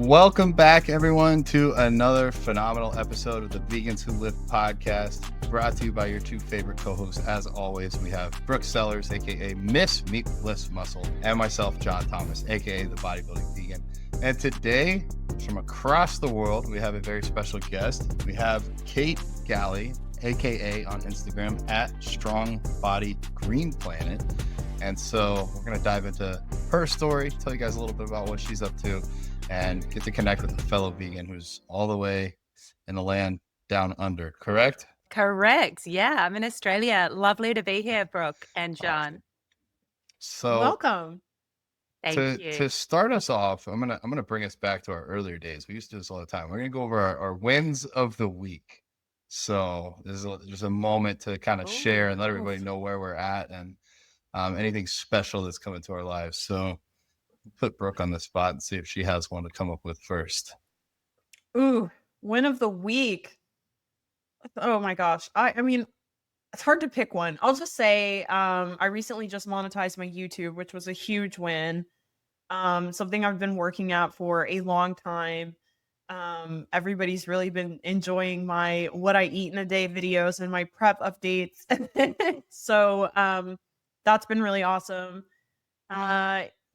Welcome back, everyone, to another phenomenal episode of the Vegans Who Live podcast, brought to you by your two favorite co-hosts. As always, we have Brook Sellers, aka Miss Meatless Muscle, and myself, John Thomas, aka the Bodybuilding Vegan. And today, from across the world, we have a very special guest. We have Kate Galley, aka on Instagram at Strong Body Green Planet. And so we're going to dive into her story, tell you guys a little bit about what she's up to, and get to connect with a fellow vegan who's all the way in the land down under, correct? Correct. Yeah, I'm in Australia. Lovely to be here, Brooke and John. Awesome. So Welcome. Thank to you. start us off, I'm gonna bring us back to our earlier days. We used to do this all the time. We're gonna go over our wins of the week. So there's a moment to kind of share and let everybody know where we're at and anything special that's coming to our lives. So put Brooke on the spot and see if she has one to come up with first. Ooh, win of the week. Oh my gosh. I mean, it's hard to pick one. I'll just say I recently just monetized my YouTube, which was a huge win. Something I've been working at for a long time. Everybody's really been enjoying my what I eat in a day videos and my prep updates. So that's been really awesome.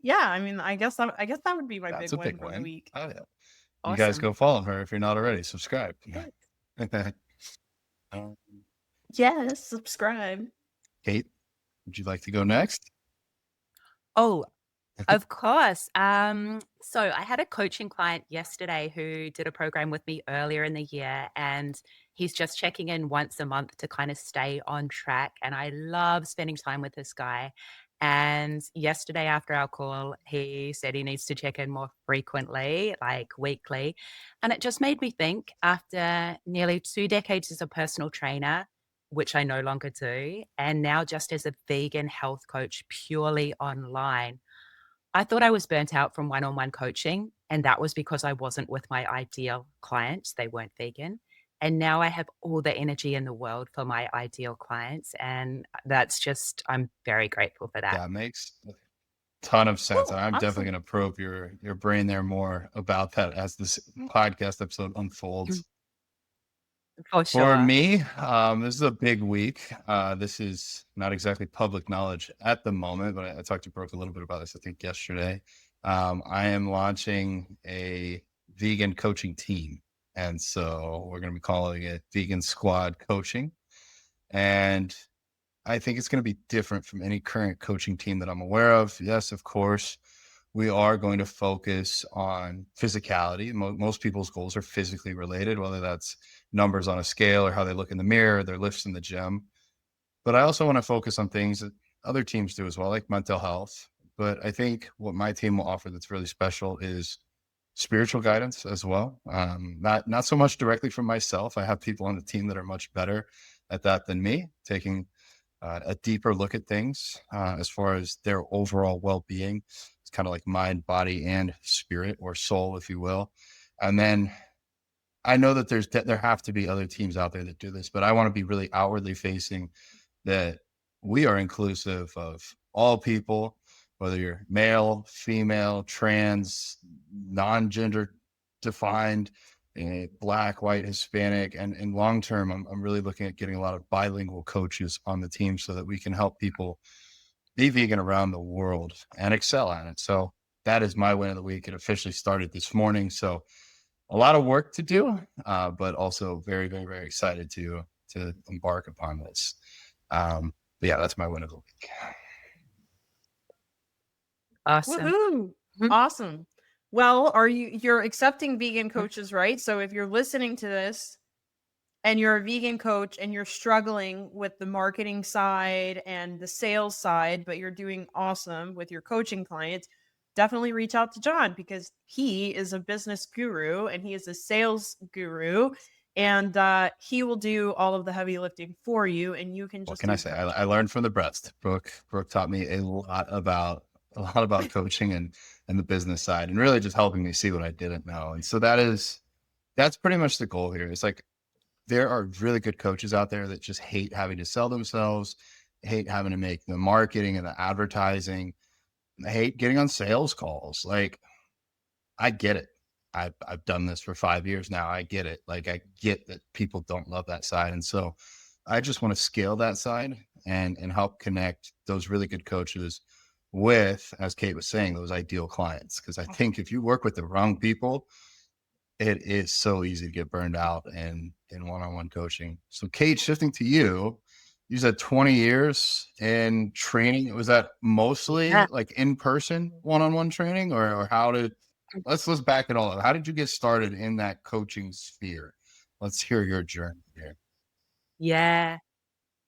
Yeah, I mean, I guess that would be my That's big a win big for the win. week. Oh yeah. Awesome. You guys go follow her if you're not already. Subscribe. Yes, subscribe. Kate, would you like to go next? Oh, of course. So I had a coaching client yesterday who did a program with me earlier in the year, and he's just checking in once a month to kind of stay on track. And I love spending time with this guy. And yesterday after our call, he said he needs to check in more frequently, like weekly. And it just made me think, after nearly 2 decades as a personal trainer, which I no longer do, and now just as a vegan health coach purely online, I thought I was burnt out from one-on-one coaching, and that was because I wasn't with my ideal clients. They weren't vegan. And now I have all the energy in the world for my ideal clients. And that's just, I'm very grateful for that. That makes a ton of sense. Cool, I'm awesome. definitely going to probe your brain there more about that as this podcast episode unfolds. For sure. For me, this is a big week. This is not exactly public knowledge at the moment, but I talked to Brooke a little bit about this, I think, yesterday. I am launching a vegan coaching team. And so we're going to be calling it Vegan Squad Coaching. And I think it's going to be different from any current coaching team that I'm aware of. Yes, of course, we are going to focus on physicality. Most people's goals are physically related, whether that's numbers on a scale or how they look in the mirror, their lifts in the gym. But I also want to focus on things that other teams do as well, like mental health. But I think what my team will offer that's really special is spiritual guidance as well. Not so much directly from myself. I have people on the team that are much better at that than me, taking a deeper look at things as far as their overall well-being. It's kind of like mind, body, and spirit, or soul, if you will. And then I know that there have to be other teams out there that do this, but I want to be really outwardly facing, that we are inclusive of all people, whether you're male, female, trans, non-gender defined, Black, white, Hispanic, and long term, I'm really looking at getting a lot of bilingual coaches on the team so that we can help people be vegan around the world and excel at it. So that is my win of the week. It officially started this morning. So a lot of work to do, but also very, very, very excited to embark upon this. But yeah, that's my win of the week. Awesome. Woohoo! Mhm. Awesome. Well, you're accepting vegan coaches, right? So if you're listening to this and you're a vegan coach and you're struggling with the marketing side and the sales side, but you're doing awesome with your coaching clients, definitely reach out to John, because he is a business guru and he is a sales guru, and he will do all of the heavy lifting for you, and you can just What can I say? I learned from the breast. Brooke taught me a lot about coaching and the business side, and really just helping me see what I didn't know. And so that's pretty much the goal here. It's like, there are really good coaches out there that just hate having to sell themselves, hate having to make the marketing and the advertising, hate getting on sales calls. Like, I get it. I've done this for 5 years now. I get it. Like I get that people don't love that side. And so I just want to scale that side and help connect those really good coaches with, as Kate was saying, those ideal clients. Because I think if you work with the wrong people, it is so easy to get burned out in one-on-one coaching. So Kate, shifting to you, you said 20 years in training. Was that mostly Yeah. like in-person one-on-one training, or how did, let's back it all up. How did you get started in that coaching sphere? Let's hear your journey here. Yeah.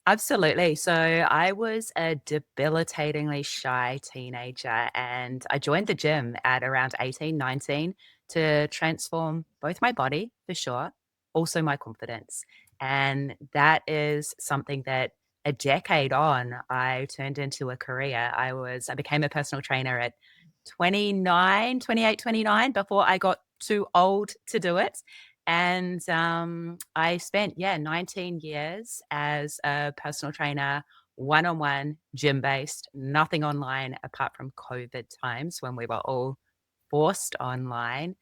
Absolutely. So I was a debilitatingly shy teenager and I joined the gym at around 18, 19 to transform both my body for sure, also my confidence. And that is something that a decade on, I turned into a career. I became a personal trainer at 29, 28, 29 before I got too old to do it. And I spent, 19 years as a personal trainer, one on one, gym based, nothing online apart from COVID times when we were all forced online.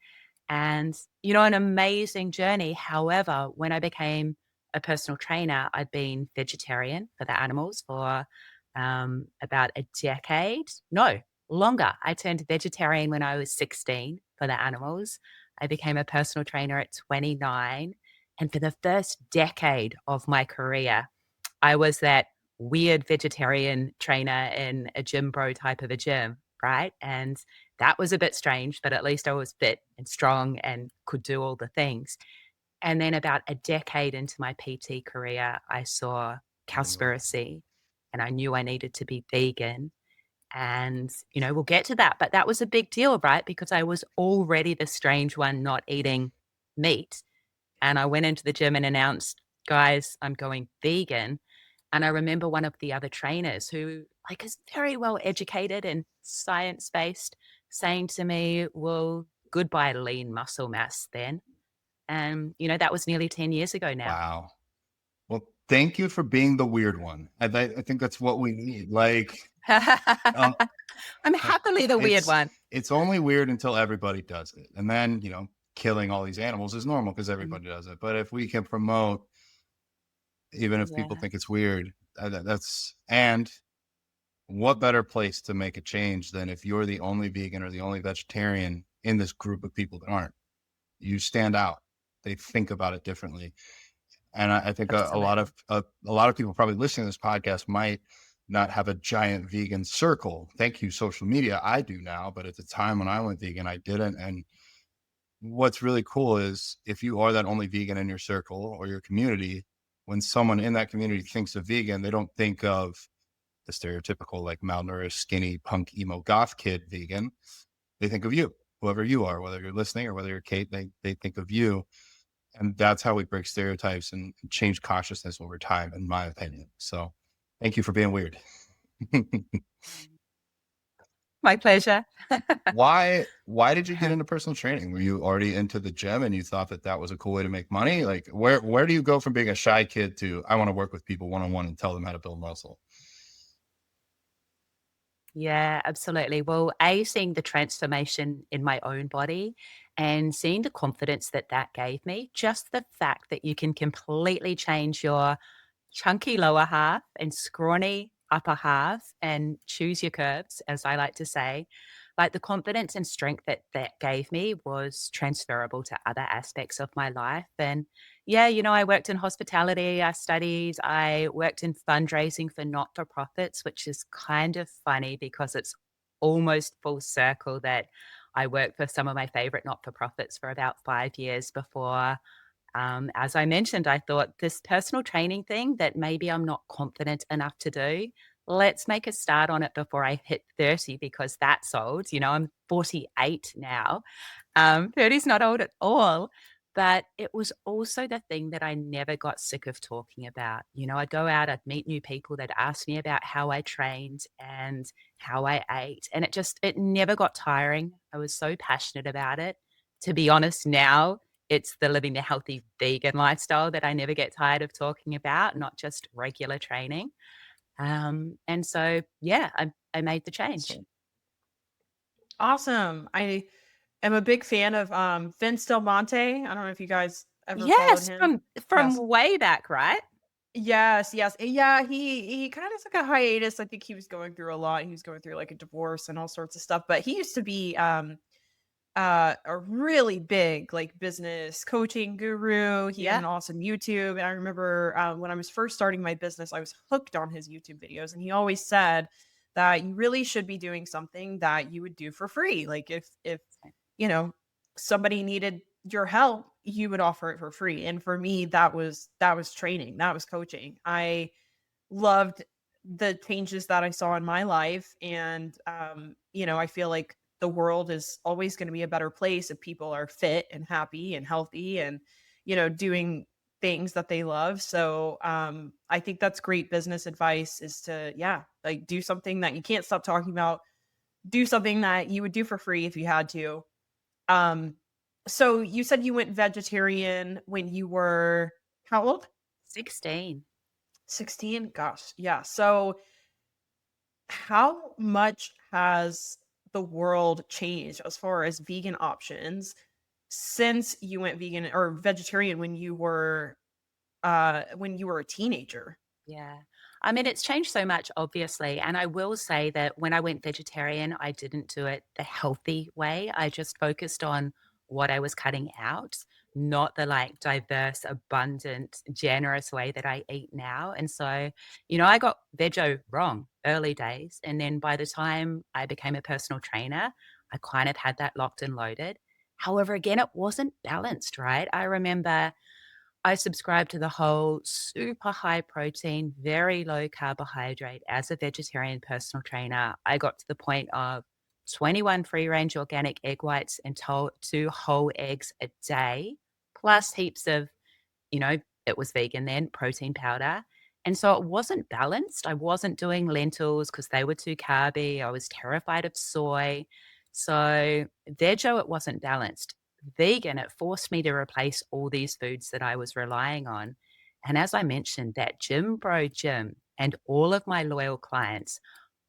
And, an amazing journey. However, when I became a personal trainer, I'd been vegetarian for the animals for about a decade. No, longer. I turned vegetarian when I was 16 for the animals. I became a personal trainer at 29. And for the first decade of my career, I was that weird vegetarian trainer in a gym bro type of a gym, right? And that was a bit strange, but at least I was fit and strong and could do all the things. And then about a decade into my PT career, I saw Cowspiracy and I knew I needed to be vegan. And, we'll get to that. But that was a big deal, right? Because I was already the strange one not eating meat. And I went into the gym and announced, guys, I'm going vegan. And I remember one of the other trainers who like is very well educated and science based saying to me, well, goodbye lean muscle mass then. And, that was nearly 10 years ago now. Wow. Well, thank you for being the weird one. I think that's what we need. Like, um, I'm happily the weird it's one. it's only weird until everybody does it, and then killing all these animals is normal because Mm, everybody does it. But if we can promote, even if people yeah. think it's weird, that's, and what better place to make a change than if you're the only vegan or the only vegetarian in this group of people that aren't? You stand out. They think about it differently. And I think Absolutely. a lot of people probably listening to this podcast might not have a giant vegan circle. Thank you, social media. I do now, but at the time when I went vegan, I didn't. And what's really cool is if you are that only vegan in your circle or your community, when someone in that community thinks of vegan, they don't think of the stereotypical like malnourished, skinny, punk, emo, goth kid vegan. They think of you, whoever you are, whether you're listening or whether you're Kate. They think of you, and that's how we break stereotypes and change consciousness over time, in my opinion. So thank you for being weird. My pleasure. Why did you get into personal training? Were you already into the gym and you thought that was a cool way to make money? Like where do you go from being a shy kid to I want to work with people one-on-one and tell them how to build muscle? Yeah, absolutely. Well, seeing the transformation in my own body and seeing the confidence that that gave me, just the fact that you can completely change your chunky lower half and scrawny upper half and choose your curves, as I like to say. Like the confidence and strength that that gave me was transferable to other aspects of my life. And yeah, I worked in hospitality, I worked in fundraising for not for profits, which is kind of funny because it's almost full circle that I worked for some of my favorite not for profits for about 5 years before as I mentioned, I thought this personal training thing that maybe I'm not confident enough to do, let's make a start on it before I hit 30 because that's old. I'm 48 now. 30 is not old at all. But it was also the thing that I never got sick of talking about. I'd go out, I'd meet new people that asked me about how I trained and how I ate. And it never got tiring. I was so passionate about it. To be honest, now it's the living the healthy vegan lifestyle that I never get tired of talking about, not just regular training. And so, yeah, I made the change. Awesome. am a big fan of Vince Del Monte. I don't know if you guys ever followed Yes, him. from Yes. way back, right? Yes, yes. Yeah, he kind of took a hiatus. I think he was going through a lot. He was going through like a divorce and all sorts of stuff. But he used to be a really big like business coaching guru. He had Yeah. an awesome YouTube. And I remember when I was first starting my business, I was hooked on his YouTube videos. And he always said that you really should be doing something that you would do for free. Like if you know somebody needed your help, you would offer it for free. And for me, that was training, that was coaching. I loved the changes that I saw in my life. And, I feel like the world is always going to be a better place if people are fit and happy and healthy and, doing things that they love. So, I think that's great business advice is to, yeah, like do something that you can't stop talking about, do something that you would do for free if you had to. Um, so you said you went vegetarian when you were how old? 16. 16? Gosh, yeah. So how much has the world changed as far as vegan options since you went vegan or vegetarian when you were a teenager? Yeah. I mean, it's changed so much, obviously. And I will say that when I went vegetarian, I didn't do it the healthy way. I just focused on what I was cutting out, not the like diverse, abundant, generous way that I eat now. And so, I got veggie wrong early days. And then by the time I became a personal trainer, I kind of had that locked and loaded. However, again, it wasn't balanced, right? I remember I subscribe to the whole super high protein, very low carbohydrate. As a vegetarian personal trainer, I got to the point of 21 free range organic egg whites and two whole eggs a day, plus heaps of, you know, it was vegan then, protein powder. And so it wasn't balanced. I wasn't doing lentils because they were too carby. I was terrified of soy. So veggie, it wasn't balanced. Vegan, it forced me to replace all these foods that I was relying on. And as I mentioned, that gym bro gym and all of my loyal clients,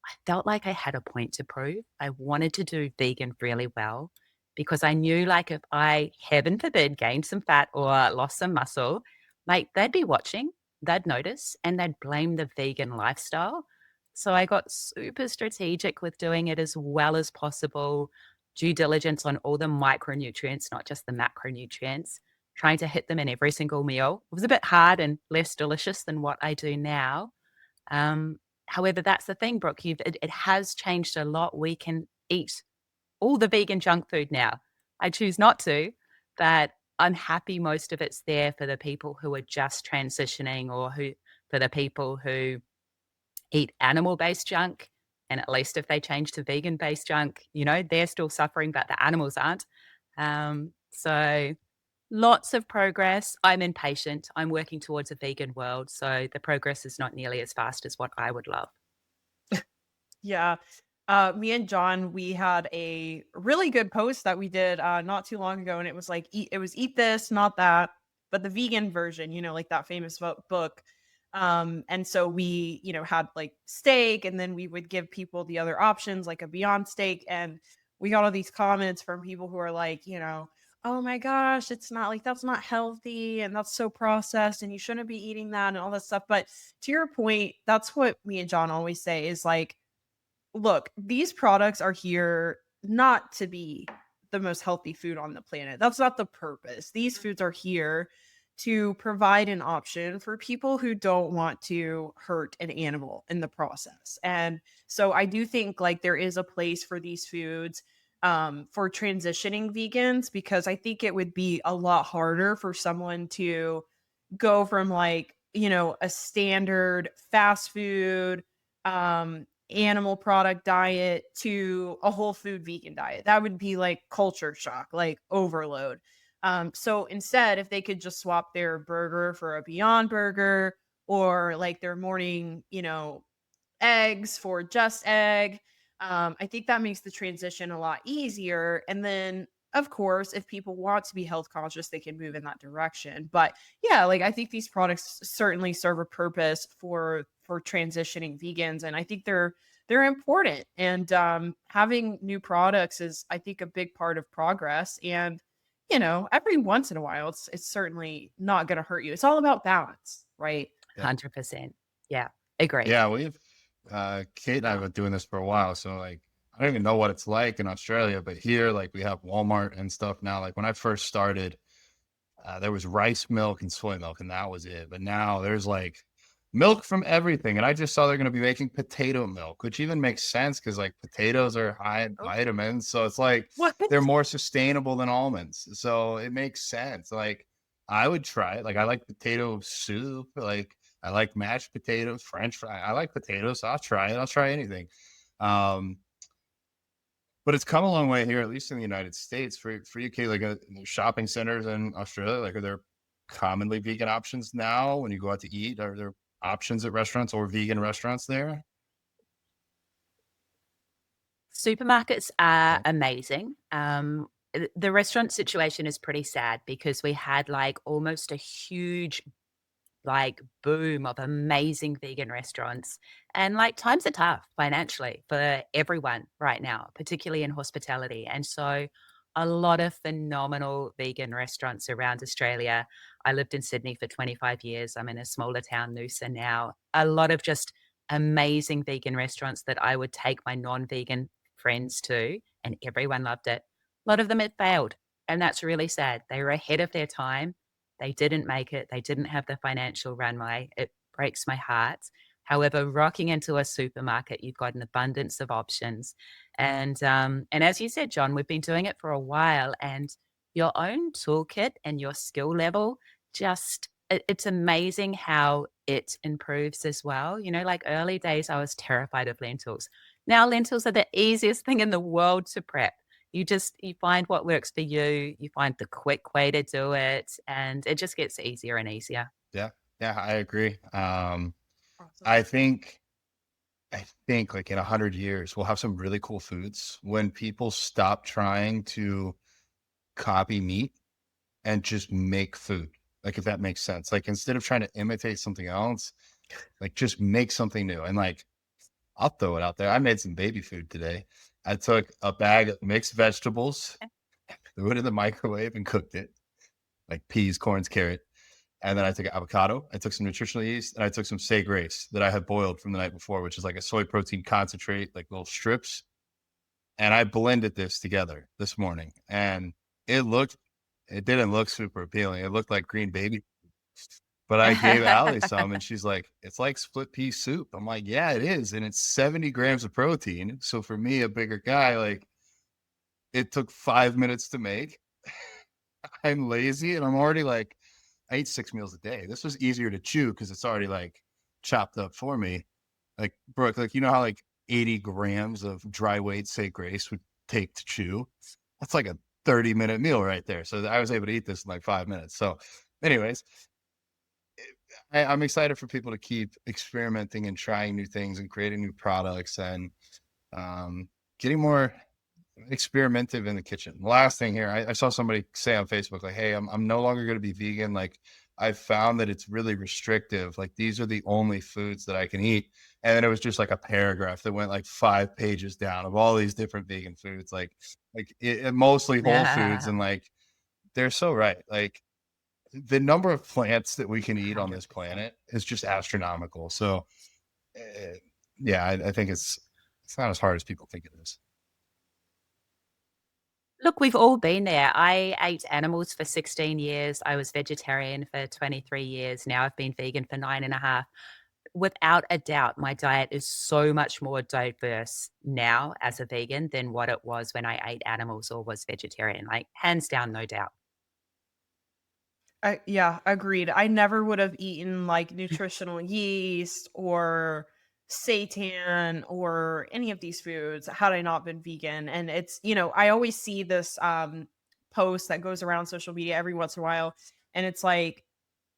I felt like I had a point to prove. I wanted to do vegan really well because I knew, like, if I, heaven forbid, gained some fat or lost some muscle, like, they'd be watching, they'd notice, and they'd blame the vegan lifestyle. So I got super strategic with doing it as well as possible, due diligence on all the micronutrients, not just the macronutrients, trying to hit them in every single meal. It was a bit hard and less delicious than what I do now. Um, However, that's the thing, Brooke. It has changed a lot. We can eat all the vegan junk food now. I choose not to, but I'm happy most of it's there for the people who are just transitioning or who for the people who eat animal-based junk. And at least if they change to vegan-based junk, they're still suffering, but the animals aren't. So lots of progress. I'm impatient. I'm working towards a vegan world, so the progress is not nearly as fast as what I would love. Yeah. Me and John, we had a really good post that we did not too long ago, and it was like eat this, not that, but the vegan version, like that famous book. And so we, had like steak, and then we would give people the other options, like a Beyond Steak, and we got all these comments from people who are like, oh my gosh, it's not like that's not healthy and that's so processed and you shouldn't be eating that and all that stuff. But to your point, that's what me and John always say is like, look, these products are here not to be the most healthy food on the planet. That's not the purpose. These foods are here to provide an option for people who don't want to hurt an animal in the process. And so I do think like there is a place for these foods for transitioning vegans, because I think it would be a lot harder for someone to go from like, a standard fast food, animal product diet to a whole food vegan diet. That would be like culture shock, like overload. So instead, if they could just swap their burger for a Beyond Burger, or like their morning, eggs for just egg, I think that makes the transition a lot easier. And then of course, if people want to be health conscious, they can move in that direction. But yeah, like I think these products certainly serve a purpose for transitioning vegans, and I think they're important. And having new products is, I think, a big part of progress. And every once in a while, it's certainly not going to hurt you. It's all about balance, right? Yeah. 100%. Yeah, agree. Yeah, Kate and I have been doing this for a while, so like I don't even know what it's like in Australia, but here like we have Walmart and stuff now. Like when I first started, there was rice milk and soy milk, and that was it. But now there's like milk from everything, and I just saw they're going to be making potato milk, which even makes sense because like potatoes are high in Oh, vitamins, so it's like what? they're more sustainable than almonds, so it makes sense. Like I would try it. Like I like potato soup, like I like mashed potatoes, French fry. I like potatoes, so I'll try it. I'll try anything. Um, but it's come a long way here, at least in the United States. For you, Kate, like shopping centers in Australia, like are there commonly vegan options now when you go out to eat? Are there options at restaurants or vegan restaurants there? Supermarkets are Okay. amazing. The restaurant situation is pretty sad because we had like almost a huge like boom of amazing vegan restaurants. And like times are tough financially for everyone right now, particularly in hospitality. And so a lot of phenomenal vegan restaurants around Australia. I lived in Sydney for 25 years. I'm in a smaller town, Noosa now. A lot of just amazing vegan restaurants that I would take my non-vegan friends to, and everyone loved it. A lot of them had failed, and that's really sad. They were ahead of their time, they didn't make it. They didn't have the financial runway. It breaks my heart. However, rocking into a supermarket, you've got an abundance of options. And as you said, John, we've been doing it for a while, and your own toolkit and your skill level just it's amazing how it improves as well. Like early days, I was terrified of lentils. Now lentils are the easiest thing in the world to prep. You find what works for you, you find the quick way to do it, and it just gets easier and easier. Yeah, yeah, I agree. Awesome. I think I think like in 100 years we'll have some really cool foods when people stop trying to copy meat and just make food. Like if that makes sense. Like instead of trying to imitate something else, like just make something new. And like I'll throw it out there. I made some baby food today. I took a bag of mixed vegetables, threw it in the microwave and cooked it, like peas, corns, carrot. And then I took avocado, I took some nutritional yeast, and I took some say grace that I had boiled from the night before, which is like a soy protein concentrate, like little strips. And I blended this together this morning. And it looked it didn't look super appealing. It looked like green baby. But I gave Allie some and she's like, it's like split pea soup. I'm like, yeah, it is. And it's 70 grams of protein. So for me, a bigger guy, like it took 5 minutes to make. I'm lazy and I'm already like, I eat 6 meals a day. This was easier to chew because it's already like chopped up for me. Like Brooke, like you know how like 80 grams of dry weight say grace would take to chew? That's like a 30-minute meal right there. So I was able to eat this in like 5 minutes. So, anyways, I'm excited for people to keep experimenting and trying new things and creating new products and getting more experimentative in the kitchen. Last thing here, I saw somebody say on Facebook, like, hey, I'm no longer going to be vegan. Like, I found that it's really restrictive. Like, these are the only foods that I can eat. And then it was just like a paragraph that went like 5 pages down of all these different vegan foods, mostly whole foods. And like, they're so right. Like, the number of plants that we can eat on this 100%. planet is just astronomical. So, uh, yeah, I think it's not as hard as people think it is. Look, we've all been there. I ate animals for 16 years. I was vegetarian for 23 years. Now I've been vegan for 9.5. Without a doubt, my diet is so much more diverse now as a vegan than what it was when I ate animals or was vegetarian. Like, hands down, no doubt. Yeah, agreed. I never would have eaten like nutritional yeast or seitan or any of these foods had I not been vegan. And I always see this post that goes around social media every once in a while, and it's like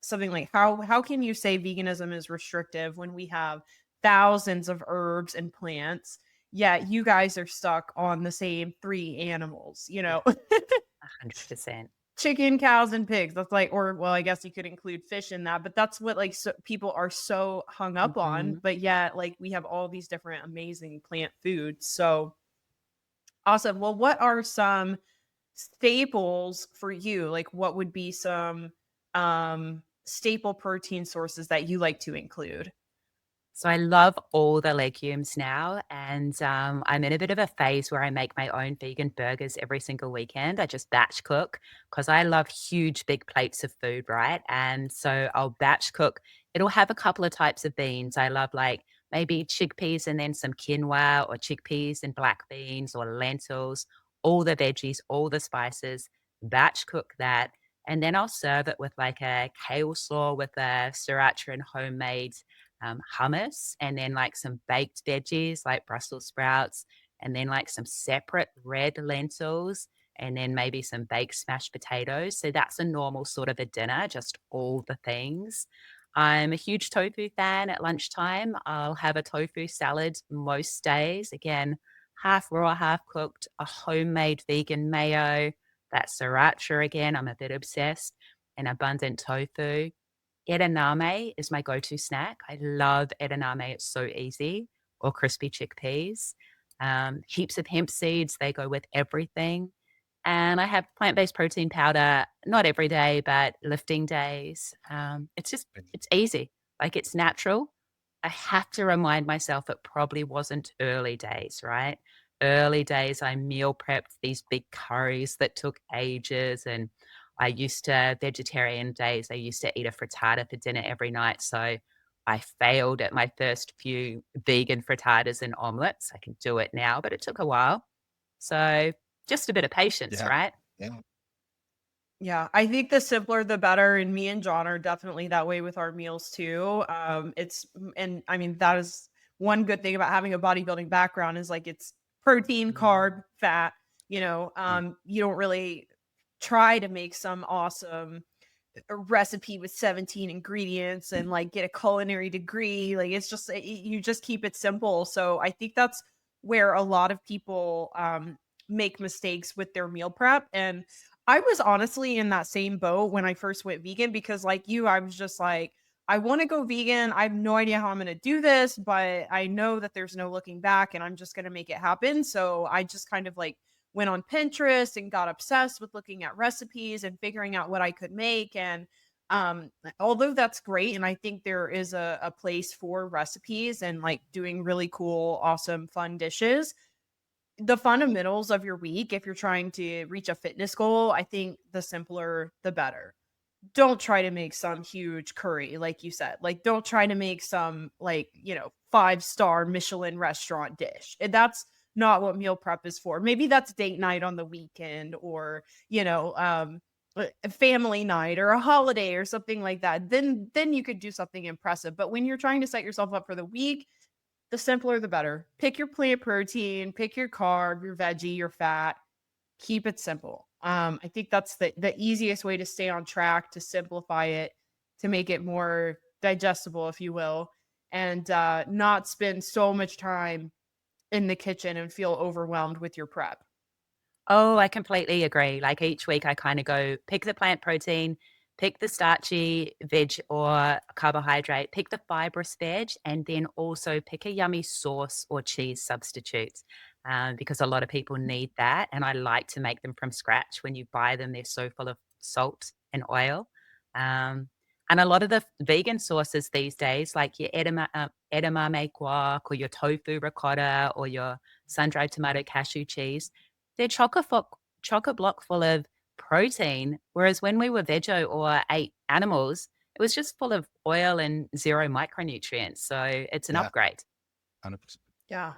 something like how can you say veganism is restrictive when we have thousands of herbs and plants, yet you guys are stuck on the same three animals? 100%. chicken, cows, and pigs. That's like, or well, I guess you could include fish in that, but that's what like people are so hung up on. Mhm. But yet, like we have all these different amazing plant foods. So awesome. Well, what are some staples for you? Like, what would be some staple protein sources that you like to include? So I love all the legumes now, and I'm in a bit of a phase where I make my own vegan burgers every single weekend. I just batch cook because I love huge, big plates of food, right? And so I'll batch cook. It'll have a couple of types of beans. I love like maybe chickpeas and then some quinoa, or chickpeas and black beans, or lentils, all the veggies, all the spices. Batch cook that, and then I'll serve it with like a kale slaw with a sriracha and homemade hummus, and then like some baked veggies like Brussels sprouts, and then like some separate red lentils, and then maybe some baked smashed potatoes. So that's a normal sort of a dinner, just all the things. I'm a huge tofu fan at lunchtime. I'll have a tofu salad most days. Again, half raw, half cooked, a homemade vegan mayo, that sriracha again. I'm a bit obsessed, and abundant tofu. Edamame is my go-to snack. I love edamame, it's so easy, or crispy chickpeas. Heaps of hemp seeds, they go with everything. And I have plant-based protein powder, not every day, but lifting days. It's easy, like it's natural. I have to remind myself it probably wasn't early days, right? Early days, I meal prepped these big curries that took ages, and I used to vegetarian days, I used to eat a frittata for dinner every night, so I failed at my first few vegan frittatas and omelets. I can do it now, but it took a while. So, just a bit of patience, Yeah. right? Yeah. Yeah, I think the simpler the better, and me and John are definitely that way with our meals too. And I mean that is one good thing about having a bodybuilding background is like it's protein, carb, fat. Mm. You don't really try to make some awesome recipe with 17 ingredients and like get a culinary degree. Like it's just you just keep it simple. So I think that's where a lot of people make mistakes with their meal prep. And I was honestly in that same boat when I first went vegan because like you, I was just like, I want to go vegan. I have no idea how I'm going to do this, but I know that there's no looking back and I'm just going to make it happen. So I just kind of like went on Pinterest and got obsessed with looking at recipes and figuring out what I could make. And although that's great, and I think there is a place for recipes and like doing really cool, awesome, fun dishes, the fundamentals of your week, if you're trying to reach a fitness goal, I think the simpler, the better. Don't try to make some huge curry, like you said. Like, don't try to make some, like, 5-star Michelin restaurant dish. And that's not what meal prep is for. Maybe that's date night on the weekend or, a family night or a holiday or something like that. Then you could do something impressive. But when you're trying to set yourself up for the week, the simpler the better. Pick your plant protein, pick your carb, your veggie, your fat. Keep it simple. I think that's the easiest way to stay on track, to simplify it, to make it more digestible, if you will, and not spend so much time in the kitchen and feel overwhelmed with your prep. Oh, I completely agree. Like each week, I kind of go pick the plant protein, pick the starchy veg or carbohydrate, pick the fibrous veg, and then also pick a yummy sauce or cheese substitute because a lot of people need that. And I like to make them from scratch. When you buy them, they're so full of salt and oil. Um, and a lot of the vegan sauces these days, like your edamame guac or your tofu ricotta or your sun-dried tomato cashew cheese, they're chocker block full of protein, whereas when we were veggie or ate animals, it was just full of oil and 0 micronutrients, so it's an Yeah. upgrade. 100%. Yeah.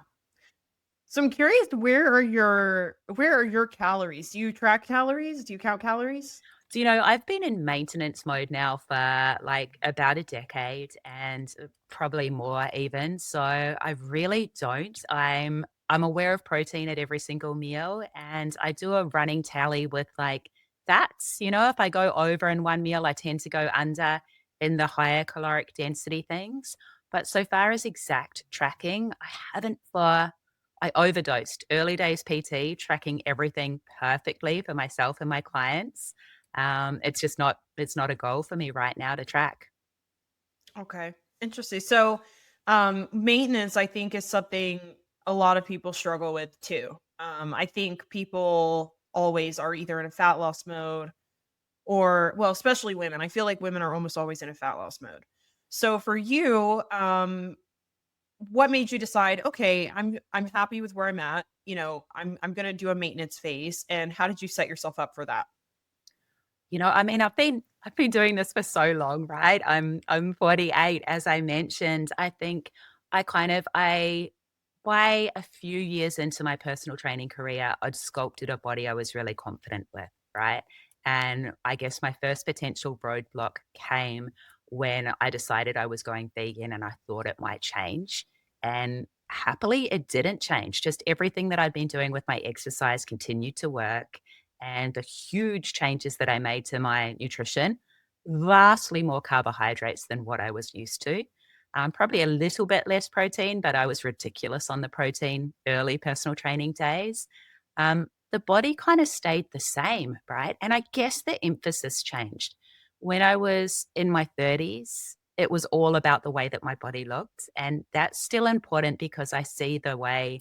So I'm curious, where are your calories? Do you track calories? Do you count calories? Do you know, I've been in maintenance mode now for, like, about a decade and, probably more even, so I really don't. I'm aware of protein at every single meal, and I do a running tally with, like, fats. If I go over in one meal, I tend to go under in the higher caloric density things, but so far as exact tracking, I haven't for I overdosed. Early days PT, tracking everything perfectly for myself and my clients. It's not a goal for me right now to track. Okay. Interesting. So, maintenance, I think, is something a lot of people struggle with too. I think people always are either in a fat loss mode or, well, especially women. I feel like women are almost always in a fat loss mode. So for you, what made you decide, okay, I'm happy with where I'm at. I'm gonna do a maintenance phase. And how did you set yourself up for that? I mean, I've been doing this for so long, right? I'm 48, as I mentioned. I think I by a few years into my personal training career, I'd sculpted a body I was really confident with, right? And I guess my first potential roadblock came when I decided I was going vegan and I thought it might change. And happily, it didn't change. Just everything that I'd been doing with my exercise continued to work, and the huge changes that I made to my nutrition, vastly more carbohydrates than what I was used to. Probably a little bit less protein, but I was ridiculous on the protein early personal training days. The body kind of stayed the same, right? And I guess the emphasis changed. When I was in my 30s, it was all about the way that my body looked. And that's still important because I see the way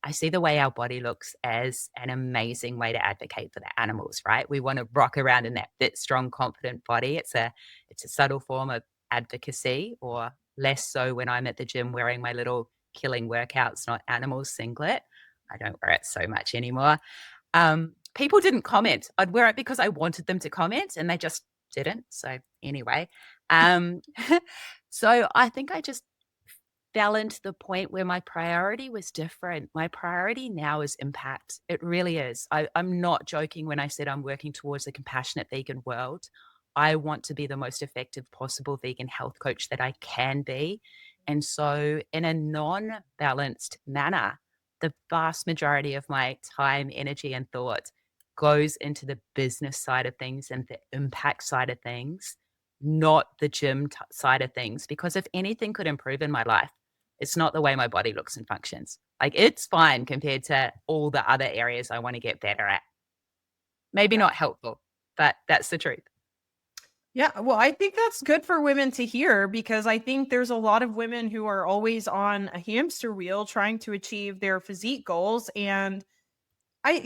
our body looks as an amazing way to advocate for the animals, right? We want to rock around in that fit, strong, confident body. It's a subtle form of advocacy, or less so when I'm at the gym wearing my little killing workouts, not animals singlet. I don't wear it so much anymore. People didn't comment. I'd wear it because I wanted them to comment, and they just didn't. So anyway, um, so I think I just fell into the point where my priority was different. My priority now is impact. It really is. I'm not joking when I said I'm working towards a compassionate vegan world. I want to be the most effective possible vegan health coach that I can be. And so, in a non balanced manner, the vast majority of my time, energy, and thought goes into the business side of things and the impact side of things, not the side of things. Because if anything could improve in my life, it's not the way my body looks and functions. Like, it's fine compared to all the other areas I wanna get better at. Maybe Yeah. not helpful, but that's the truth. Yeah, well, I think that's good for women to hear because I think there's a lot of women who are always on a hamster wheel trying to achieve their physique goals. And I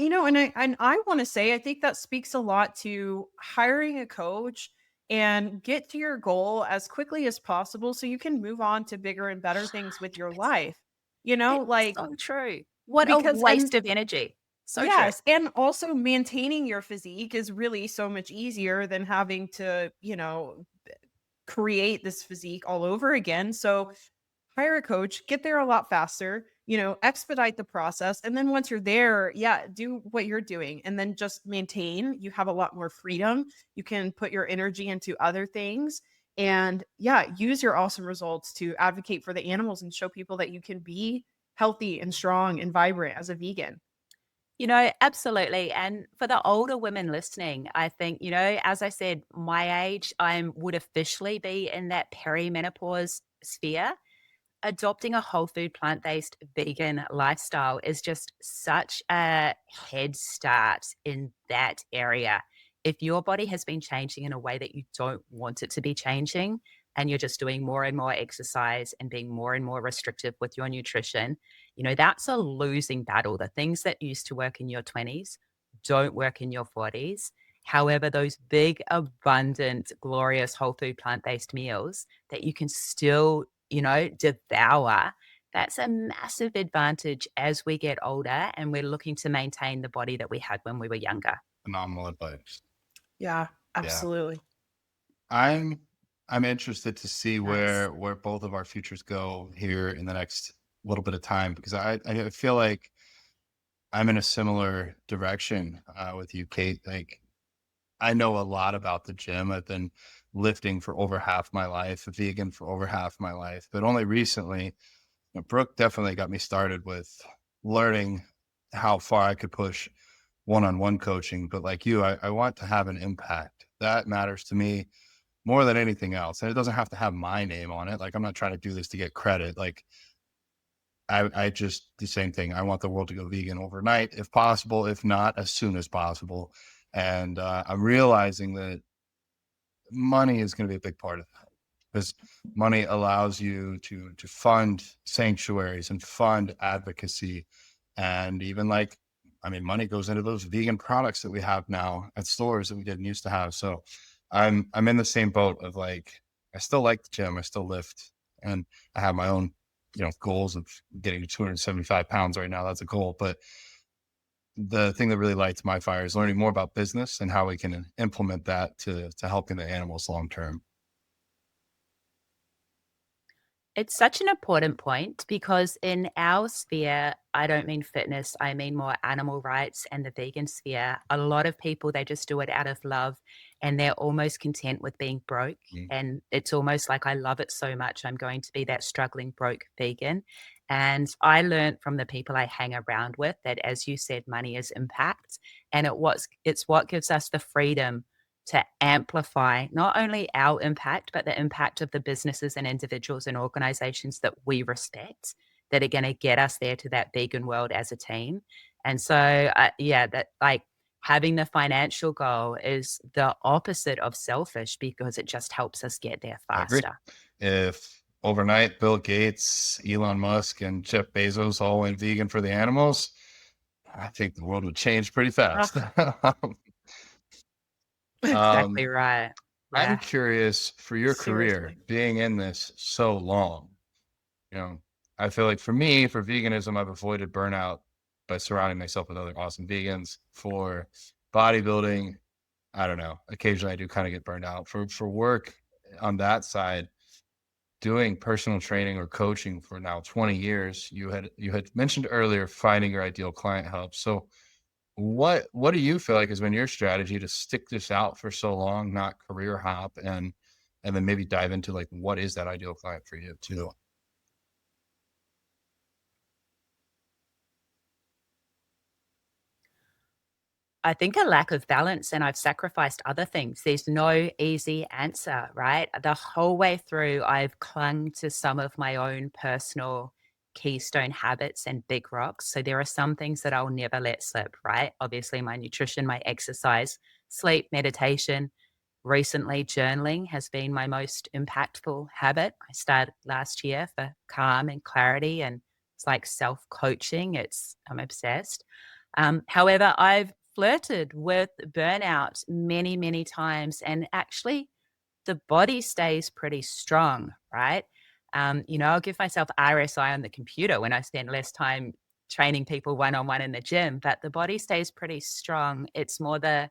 want to say I think that speaks a lot to hiring a coach and get to your goal as quickly as possible so you can move on to bigger and better things with your 100%. life. It's Like, so true. What a because and waste of energy. So true. yes, and also maintaining your physique is really so much easier than having to, create this physique all over again. So hire a coach, get there a lot faster, expedite the process. And then once you're there, yeah, do what you're doing and then just maintain. You have a lot more freedom. You can put your energy into other things. And yeah, use your awesome results to advocate for the animals and show people that you can be healthy and strong and vibrant as a vegan. Absolutely. And for the older women listening, I think, as I said, my age, I would officially be in that perimenopause sphere. Adopting a whole food, plant-based vegan lifestyle is just such a head start in that area. If your body has been changing in a way that you don't want it to be changing, and you're just doing more and more exercise and being more and more restrictive with your nutrition, that's a losing battle. The things that used to work in your 20s don't work in your 40s. However, those big, abundant, glorious whole food, plant-based meals that you can still devour, that's a massive advantage as we get older and we're looking to maintain the body that we had when we were younger. Phenomenal advice. Yeah, Yeah. absolutely. I'm I'm interested to see Nice. where both of our futures go here in the next little bit of time because I feel like I'm in a similar direction with you, Kate. Like I know a lot about the gym. I've been lifting for over half my life, a vegan for over half my life, but only recently, Brooke definitely got me started with learning how far I could push one-on-one coaching. But like you, I want to have an impact. That matters to me more than anything else. And it doesn't have to have my name on it. Like I'm not trying to do this to get credit. Like I just the same thing. I want the world to go vegan overnight, if possible. If not, as soon as possible. And I'm realizing that money is going to be a big part of that, because money allows you to fund sanctuaries and fund advocacy, and even like, I mean, money goes into those vegan products that we have now at stores that we didn't used to have. So I'm in the same boat of like, I still like the gym, I still lift, and I have my own, goals of getting to 275 pounds right now. That's a goal. But the thing that really lights my fire is learning more about business and how we can implement that to helping the animals long term. It's such an important point because in our sphere, I don't mean fitness, I mean more animal rights and the vegan sphere. A lot of people, they just do it out of love and they're almost content with being broke. Mm. And it's almost like I love it so much, I'm going to be that struggling broke vegan. And I learned from the people I hang around with that, as you said, money is impact. And it's what gives us the freedom to amplify not only our impact, but the impact of the businesses and individuals and organizations that we respect that are going to get us there to that vegan world as a team. And so, yeah, that like having the financial goal is the opposite of selfish because it just helps us get there I agree. faster. If overnight Bill Gates, Elon Musk, and Jeff Bezos all went vegan for the animals, I think the world would change pretty fast. Ah, um, Exactly right. I'm Yeah. curious, for your career, seriously. being in this so long, you know, I feel like for me, for veganism, I've avoided burnout by surrounding myself with other awesome vegans. For bodybuilding, I don't know. Occasionally I do kind of get burned out. For work on that side, doing personal training or coaching for now 20 years, you had mentioned earlier finding your ideal client helps. So what do you feel like has been your strategy to stick this out for so long, not career hop, and then maybe dive into like what is that ideal client for you too? I think a lack of balance, and I've sacrificed other things. There's no easy answer, right? The whole way through, I've clung to some of my own personal keystone habits and big rocks. So there are some things that I'll never let slip, right? Obviously, my nutrition, my exercise, sleep, meditation. Recently, journaling has been my most impactful habit. I started last year for calm and clarity, and it's like self coaching. I'm obsessed. However, I've flirted with burnout many, many times, and actually, the body stays pretty strong, right? I'll give myself RSI on the computer when I spend less time training people one on one in the gym, but the body stays pretty strong. It's more the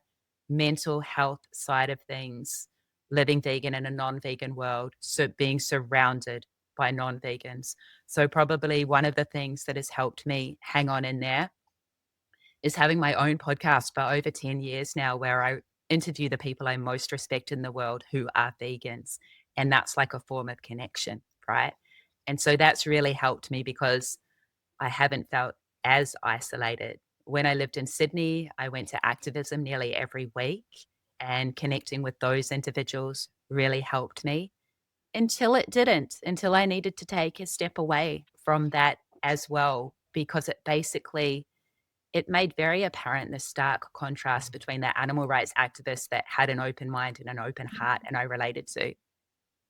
mental health side of things, living vegan in a non vegan world, so being surrounded by non vegans. So, probably one of the things that has helped me hang on in there is having my own podcast for over 10 years now where I interview the people I most respect in the world who are vegans. And that's like a form of connection, right? And so that's really helped me because I haven't felt as isolated. When I lived in Sydney, I went to activism nearly every week, and connecting with those individuals really helped me until it didn't, until I needed to take a step away from that as well, because it made very apparent the stark contrast between the animal rights activists that had an open mind and an open heart and I related to,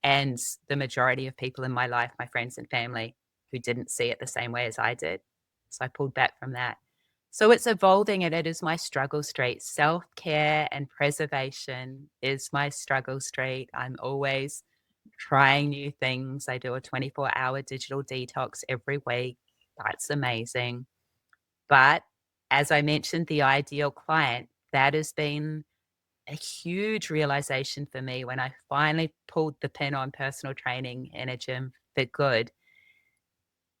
and the majority of people in my life, my friends and family, who didn't see it the same way as I did. So I pulled back from that. So it's evolving and it is my struggle street. Self care and preservation is my struggle street. I'm always trying new things. I do a 24-hour digital detox every week. That's amazing. But as I mentioned, the ideal client, that has been a huge realization for me when I finally pulled the pin on personal training in a gym for good.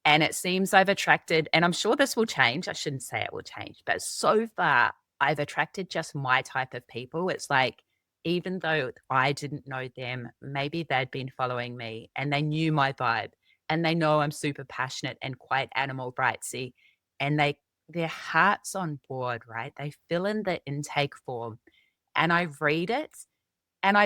And it seems I've attracted, and I'm sure this will change. I shouldn't say it will change, but so far I've attracted just my type of people. It's like, even though I didn't know them, maybe they'd been following me and they knew my vibe and they know I'm super passionate and quite animal brightsy. And their heart's on board, right? They fill in the intake form and I read it And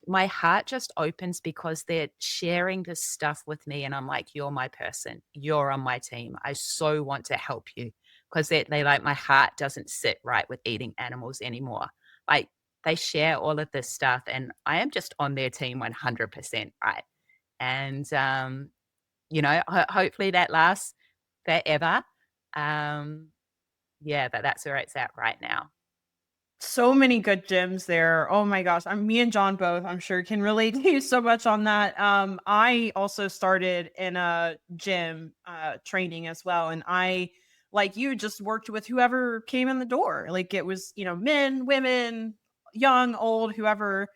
my heart just opens because they're sharing this stuff with me. And I'm like, you're my person. You're on my team. I so want to help you because they like, my heart doesn't sit right with eating animals anymore. Like, they share all of this stuff and I am just on their team 100%. Right. And, hopefully that lasts forever. Um, yeah, but that's where it's at right now. So many good gyms there. Oh my gosh. Me and John both, I'm sure, can relate to you so much on that. I also started in a gym training as well. And I, like you, just worked with whoever came in the door. Like it was, men, women, young, old, whoever.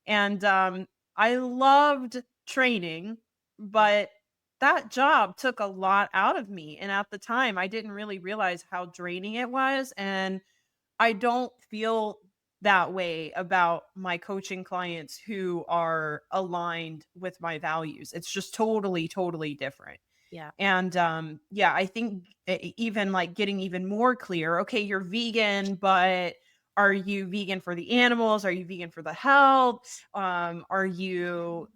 And I loved training, but that job took a lot out of me. And at the time, I didn't really realize how draining it was. And I don't feel that way about my coaching clients who are aligned with my values. It's just totally, totally different. Yeah. And yeah, I think even like getting even more clear, okay, you're vegan, but are you vegan for the animals? Are you vegan for the health? Are you,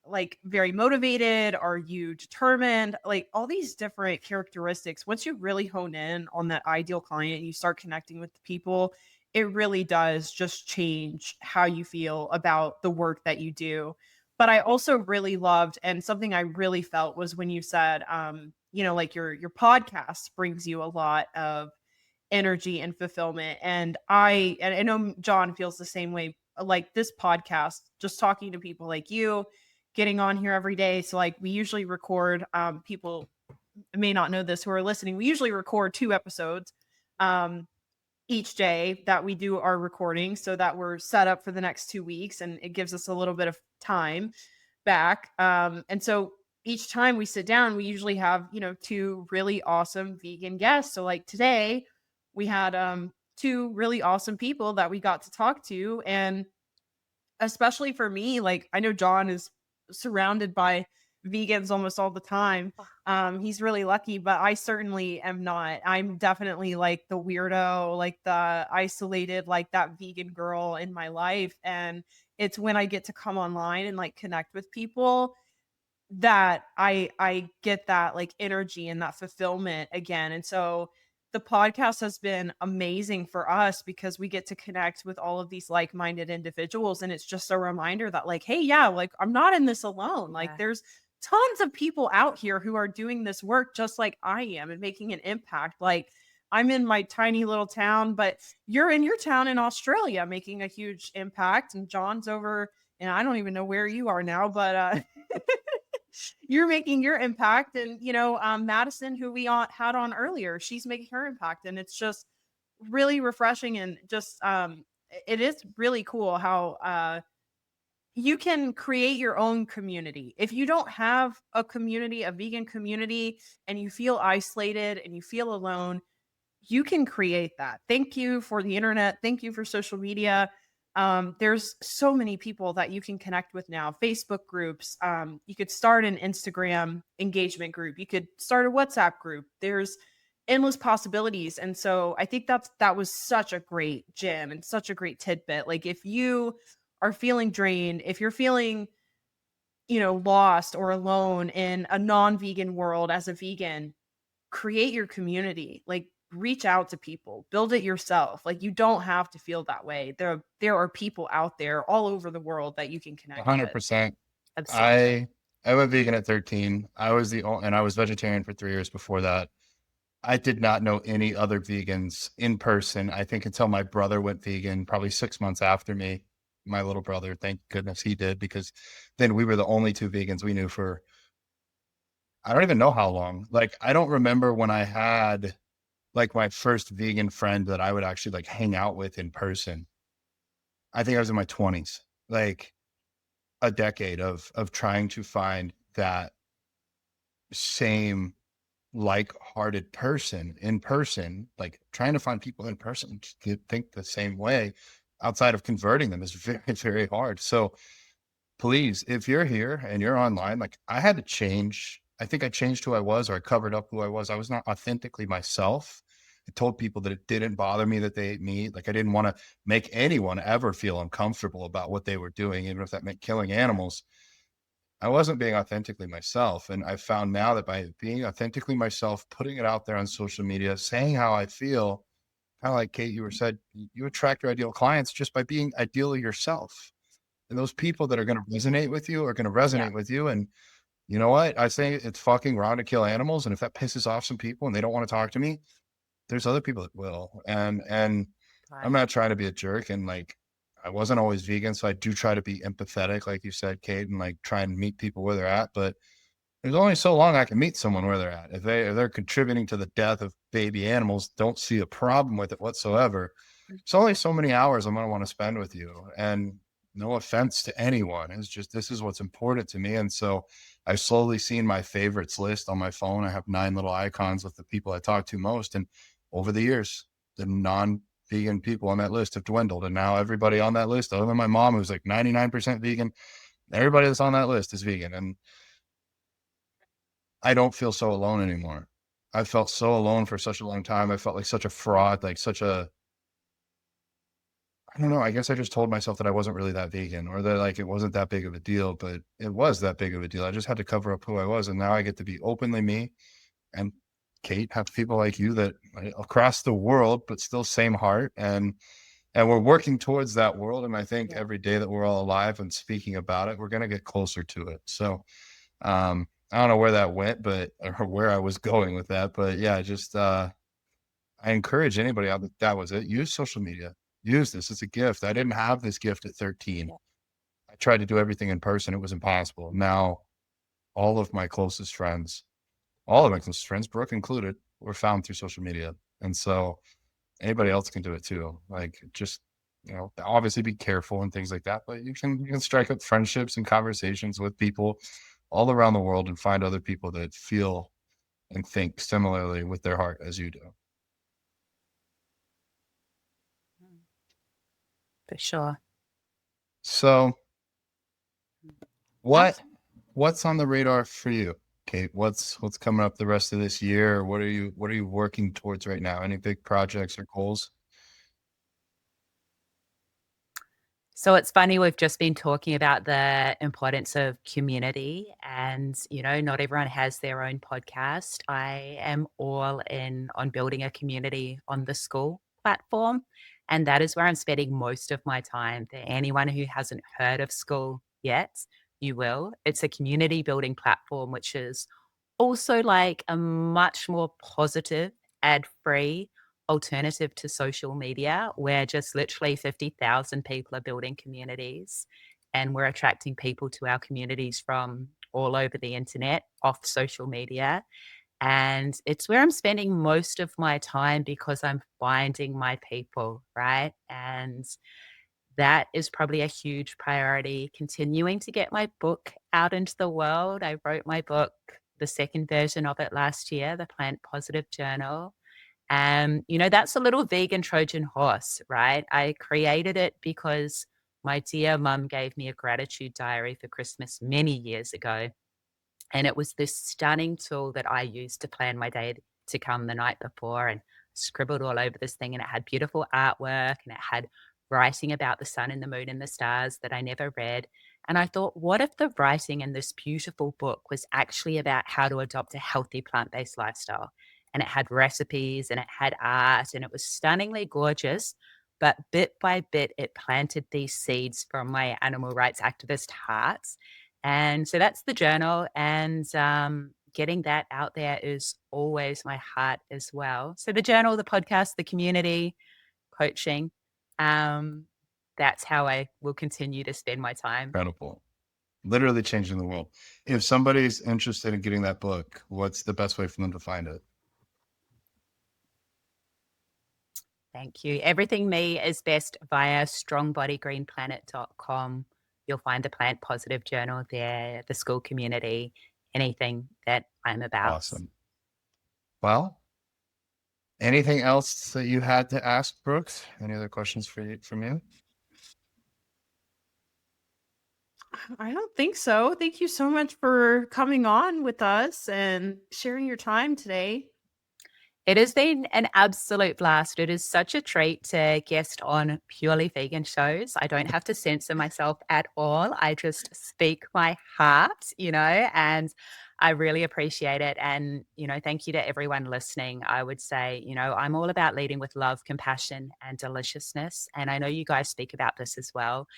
like very motivated? Are you determined? Like all these different characteristics. Once you really hone in on that ideal client, you start connecting with the people, it really does just change how you feel about the work that you do. But I also really loved, and something I really felt was when you said, like your podcast brings you a lot of energy and fulfillment. And I know John feels the same way. Like this podcast, just talking to people like you, getting on here every day. So like we usually record, people may not know this who are listening. We usually record 2 episodes each day that we do our recording so that we're set up for the next 2 weeks, and it gives us a little bit of time back. And so each time we sit down, we usually have, 2 really awesome vegan guests. So like today, we had 2 really awesome people that we got to talk to. And especially for me, like I know John is surrounded by vegans almost all the time. He's really lucky, but I certainly am not. I'm definitely like the weirdo, like the isolated, like that vegan girl in my life. And it's when I get to come online and like connect with people that I get that like energy and that fulfillment again. And so the podcast has been amazing for us because we get to connect with all of these like-minded individuals, and it's just a reminder that like, hey, yeah, like I'm not in this alone. Like Yeah. there's tons of people out here who are doing this work just like I am and making an impact. Like I'm in my tiny little town, but you're in your town in Australia making a huge impact, and John's over, and I don't even know where you are now, but you're making your impact. And Madison, who we had on earlier, she's making her impact, and it's just really refreshing. And just it is really cool how you can create your own community. If you don't have a community, a vegan community, and you feel isolated and you feel alone, you can create that. Thank you for the internet. Thank you for social media. There's so many people that you can connect with now. Facebook groups. You could start an Instagram engagement group. You could start a WhatsApp group. There's endless possibilities. And so I think that was such a great gem and such a great tidbit. Like if you are feeling drained, if you're feeling, lost or alone in a non-vegan world as a vegan, create your community. Like reach out to people, build it yourself. Like you don't have to feel that way. There are people out there all over the world that you can connect with. 100%. Absolutely. I went vegan at 13. I was and I was vegetarian for 3 years before that. I did not know any other vegans in person. I think until my brother went vegan, probably 6 months after me. My little brother, thank goodness he did, because then we were the only 2 vegans we knew for I don't even know how long. Like I don't remember when I had like my first vegan friend that I would actually like hang out with in person. I think I was in my 20s. Like a decade of trying to find that same like-hearted person in person, like trying to find people in person to think the same way outside of converting them is very, very hard. So please, if you're here and you're online, like I had to change. I think I changed who I was, or I covered up who I was. I was not authentically myself I told people that it didn't bother me that they ate meat. Like I didn't want to make anyone ever feel uncomfortable about what they were doing, even if that meant killing animals. I wasn't being authentically myself. And I found now that by being authentically myself, putting it out there on social media, saying how I feel, kind of like Kate, you were said, you attract your ideal clients just by being ideally yourself. And those people that are going to resonate with you are going to Yeah. resonate with you. And you know what? I say it's fucking wrong to kill animals. And if that pisses off some people and they don't want to talk to me, there's other people that will. And I'm Right. not trying to be a jerk. And like, I wasn't always vegan. So I do try to be empathetic, like you said, Kate, and like try and meet people where they're at. But there's only so long I can meet someone where they're at. If they're contributing to the death of baby animals, don't see a problem with it whatsoever. It's only so many hours I'm going to want to spend with you. And no offense to anyone, it's just this is what's important to me. And so I've slowly seen my favorites list on my phone. I have 9 little icons with the people I talk to most. And over the years, the non-vegan people on that list have dwindled. And now everybody on that list, other than my mom, who's like 99% vegan, everybody that's on that list is vegan. And I don't feel so alone anymore. I felt so alone for such a long time. I felt like such a fraud, like such a I don't know. I guess I just told myself that I wasn't really that vegan or that like it wasn't that big of a deal, but it was that big of a deal. I just had to cover up who I was. And now I get to be openly me and Kate, have people like you that across the world, but still same heart. And we're working towards that world. And I think Yeah. every day that we're all alive and speaking about it, we're going to get closer to it. So, I don't know where that went, but or where I was going with that, but yeah, just, I encourage anybody out that was it. Use social media. Use this. It's a gift. I didn't have this gift at 13. Yeah. I tried to do everything in person. It was impossible. Now, all of my closest friends, all of my closest friends, Brooke included, were found through social media. And so anybody else can do it too. Like just, obviously be careful and things like that, but you can strike up friendships and conversations with people all around the world and find other people that feel and think similarly with their heart as you do. For sure. So what Absolutely. what's on the radar for you, Kate? What's coming up the rest of this year? What are you working towards right now? Any big projects or goals? So it's funny, we've just been talking about the importance of community, and not everyone has their own podcast. I am all in on building a community on the school platform, and that is where I'm spending most of my time. For anyone who hasn't heard of school yet, you will. It's a community building platform, which is also like a much more positive, ad-free alternative to social media, where just literally 50,000 people are building communities, and we're attracting people to our communities from all over the internet, off social media. And it's where I'm spending most of my time because I'm finding my people, right? And that is probably a huge priority. Continuing to get my book out into the world. I wrote my book, the second version of it last year, the Plant Positive Journal. And, that's a little vegan Trojan horse, right? I created it because my dear mum gave me a gratitude diary for Christmas many years ago. And it was this stunning tool that I used to plan my day to come the night before, and scribbled all over this thing. And it had beautiful artwork and it had writing about the sun and the moon and the stars that I never read. And I thought, what if the writing in this beautiful book was actually about how to adopt a healthy plant based lifestyle? And it had recipes and it had art and it was stunningly gorgeous. But bit by bit, it planted these seeds from my animal rights activist heart, and so that's the journal, and, getting that out there is always my heart as well. So the journal, the podcast, the community, coaching, um, that's how I will continue to spend my time. Incredible. Literally changing the world. If somebody's interested in getting that book, what's the best way for them to find it? Thank you. Everything Me is best via strongbodygreenplanet.com. You'll find the Plant Positive Journal there, the school community, anything that I'm about. Awesome. Well, anything else that you had to ask, Brooks? Any other questions from you? I don't think so. Thank you so much for coming on with us and sharing your time today. It has been an absolute blast. It is such a treat to guest on purely vegan shows. I don't have to censor myself at all. I just speak my heart, and I really appreciate it. And, thank you to everyone listening. I would say, I'm all about leading with love, compassion, and deliciousness. And I know you guys speak about this as well.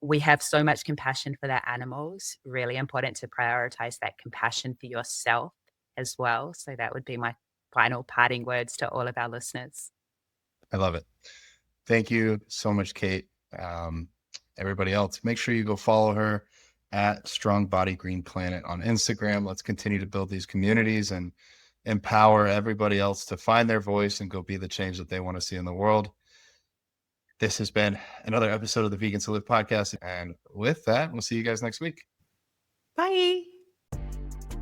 We have so much compassion for the animals. Really important to prioritize that compassion for yourself as well. So that would be my final parting words to all of our listeners. I love it. Thank you so much, Kate. Everybody else, make sure you go follow her at Strong Body Green Planet on Instagram. Let's continue to build these communities and empower everybody else to find their voice and go be the change that they want to see in the world. This has been another episode of the Vegans Who Live podcast. And with that, we'll see you guys next week. Bye.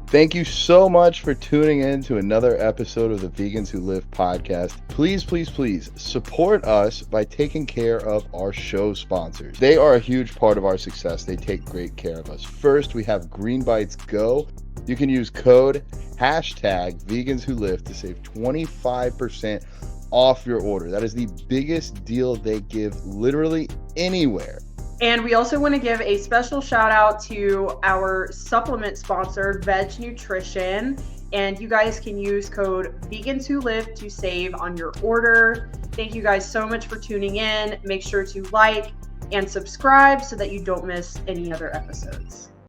Thank you so much for tuning in to another episode of the Vegans Who Live podcast. Please, please, please support us by taking care of our show sponsors. They are a huge part of our success. They take great care of us. First, we have Green Bites Go. You can use code #VegansWhoLive to save 25% off your order. That is the biggest deal they give literally anywhere. And we also want to give a special shout out to our supplement sponsor, Veg Nutrition. And you guys can use code VegansWhoLive to save on your order. Thank you guys so much for tuning in. Make sure to like and subscribe so that you don't miss any other episodes.